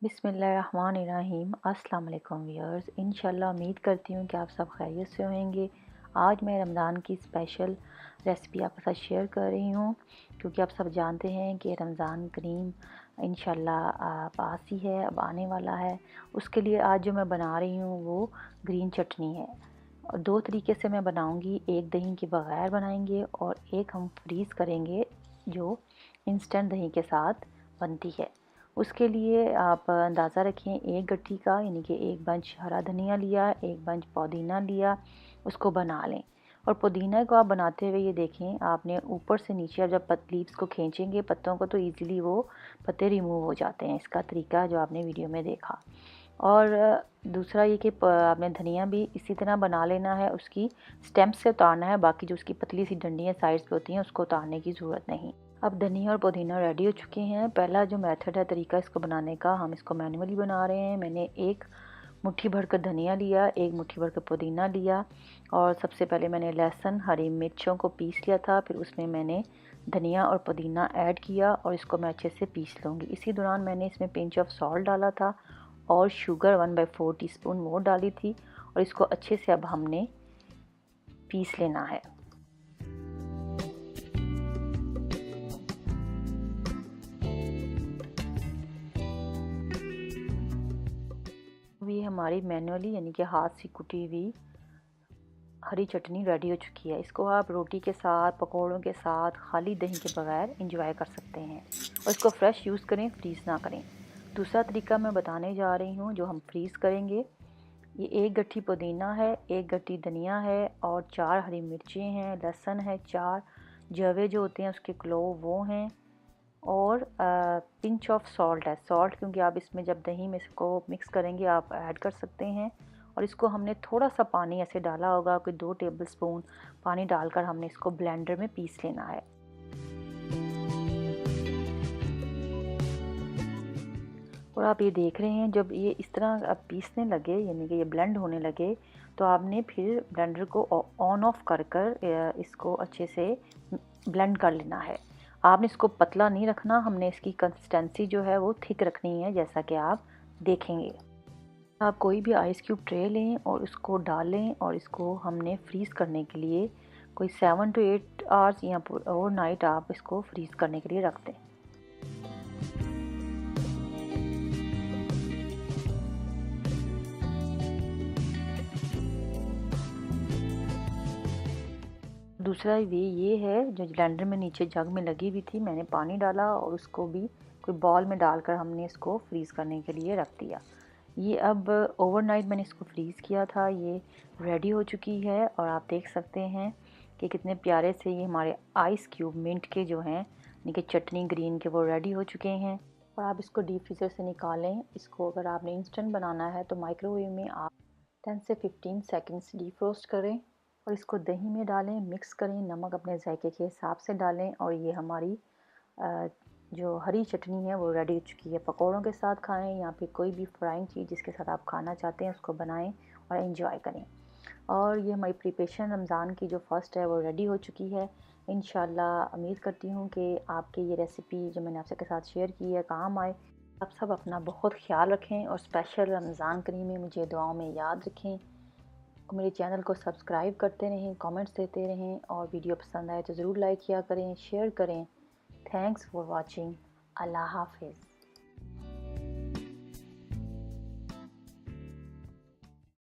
बिस्मिल्लाहिर्रहमानिर्रहीम। अस्सलाम वालेकुम व्यूअर्स। इंशाल्लाह उम्मीद करती हूँ कि आप सब खैरियत से होंगे। आज मैं रमज़ान की स्पेशल रेसिपी आपके साथ शेयर कर रही हूँ, क्योंकि आप सब जानते हैं कि रमज़ान करीम इंशाल्लाह पास ही है, अब आने वाला है। उसके लिए आज जो मैं बना रही हूँ वो ग्रीन चटनी है। और दो तरीके से मैं बनाऊँगी, एक दही के बग़ैर बनाएंगे और एक हम फ्रीज़ करेंगे जो इंस्टेंट दही के साथ बनती है। उसके लिए आप अंदाज़ा रखें, एक गट्ठी का यानी कि एक बंच हरा धनिया लिया, एक बंच पुदीना लिया, उसको बना लें। और पुदीना को आप बनाते हुए ये देखें, आपने ऊपर से नीचे आप जब लीव्स को खींचेंगे पत्तों को, तो इजीली वो पत्ते रिमूव हो जाते हैं। इसका तरीका जो आपने वीडियो में देखा। और दूसरा ये कि आपने धनिया भी इसी तरह बना लेना है, उसकी स्टेम से उतारना है, बाकी जो उसकी पतली सी डंडियाँ साइड्स पे होती हैं उसको उतारने की ज़रूरत नहीं। अब धनिया और पुदीना रेडी हो चुके हैं। पहला जो मेथड है, तरीका इसको बनाने का, हम इसको मैनुअली बना रहे हैं। मैंने एक मुट्ठी भरकर धनिया लिया, एक मुट्ठी भरकर पुदीना लिया और सबसे पहले मैंने लहसुन हरी मिर्चों को पीस लिया था। फिर उसमें मैंने धनिया और पुदीना ऐड किया और इसको मैं अच्छे से पीस लूँगी। इसी दौरान मैंने इसमें पिंच ऑफ सॉल्ट डाला था और शुगर 1/4 टीस्पून वो डाली थी और इसको अच्छे से अब हमने पीस लेना है। ये हमारी मैनुअली यानी कि हाथ से कुटी हुई हरी चटनी रेडी हो चुकी है। इसको आप रोटी के साथ, पकौड़ों के साथ, खाली दही के बगैर इंजॉय कर सकते हैं और इसको फ्रेश यूज़ करें, फ्रीज़ ना करें। दूसरा तरीका मैं बताने जा रही हूँ जो हम फ्रीज़ करेंगे। ये एक गट्ठी पुदीना है, एक गट्ठी धनिया है और 4 हरी मिर्चें हैं, लहसुन है 4, जवे जो होते हैं उसके क्लोव वो हैं और पिंच ऑफ सॉल्ट है। सॉल्ट क्योंकि आप इसमें जब दही में इसको मिक्स करेंगे आप ऐड कर सकते हैं। और इसको हमने थोड़ा सा पानी ऐसे डाला होगा, कोई 2 टेबलस्पून पानी डालकर हमने इसको ब्लेंडर में पीस लेना है। और आप ये देख रहे हैं, जब ये इस तरह अब पीसने लगे यानी कि ये ब्लेंड होने लगे, तो आपने फिर ब्लेंडर को ऑन ऑफ कर कर इसको अच्छे से ब्लेंड कर लेना है। आपने इसको पतला नहीं रखना, हमने इसकी कंसिस्टेंसी जो है वो थिक रखनी है, जैसा कि आप देखेंगे। आप कोई भी आइस क्यूब ट्रे लें और उसको डालें और इसको हमने फ्रीज़ करने के लिए कोई 7 to 8 आवर्स या ओवरनाइट आप इसको फ्रीज़ करने के लिए रख दें। दूसरा वे ये है, जो ब्लेंडर में नीचे जग में लगी हुई थी, मैंने पानी डाला और उसको भी कोई बॉल में डालकर हमने इसको फ्रीज़ करने के लिए रख दिया। ये अब ओवरनाइट मैंने इसको फ्रीज़ किया था, ये रेडी हो चुकी है और आप देख सकते हैं कि कितने प्यारे से ये हमारे आइस क्यूब मिंट के जो हैं यानी कि चटनी ग्रीन के, वो रेडी हो चुके हैं। और आप इसको डीप फ्रीज़र से निकालें। इसको अगर आपने इंस्टेंट बनाना है तो माइक्रोवेव में आप 10 से 15 सेकंड्स डीफ्रोस्ट करें और इसको दही में डालें, मिक्स करें, नमक अपने जायके के हिसाब से डालें और ये हमारी जो हरी चटनी है वो रेडी हो चुकी है। पकौड़ों के साथ खाएं या फिर कोई भी फ्राइंग चीज़ जिसके साथ आप खाना चाहते हैं उसको बनाएं और एंजॉय करें। और ये हमारी प्रिपरेशन रमज़ान की जो फ़र्स्ट है वो रेडी हो चुकी है। इंशाल्लाह उम्मीद करती हूँ कि आपकी ये रेसिपी जो मैंने आपके साथ शेयर की है काम आए। आप सब अपना बहुत ख्याल रखें और स्पेशल रमज़ान करीम में मुझे दुआओं में याद रखें और मेरे चैनल को सब्सक्राइब करते रहें, कमेंट्स देते रहें और वीडियो पसंद आए तो ज़रूर लाइक किया करें, शेयर करें। Thanks for watching. अल्लाह हाफिज़।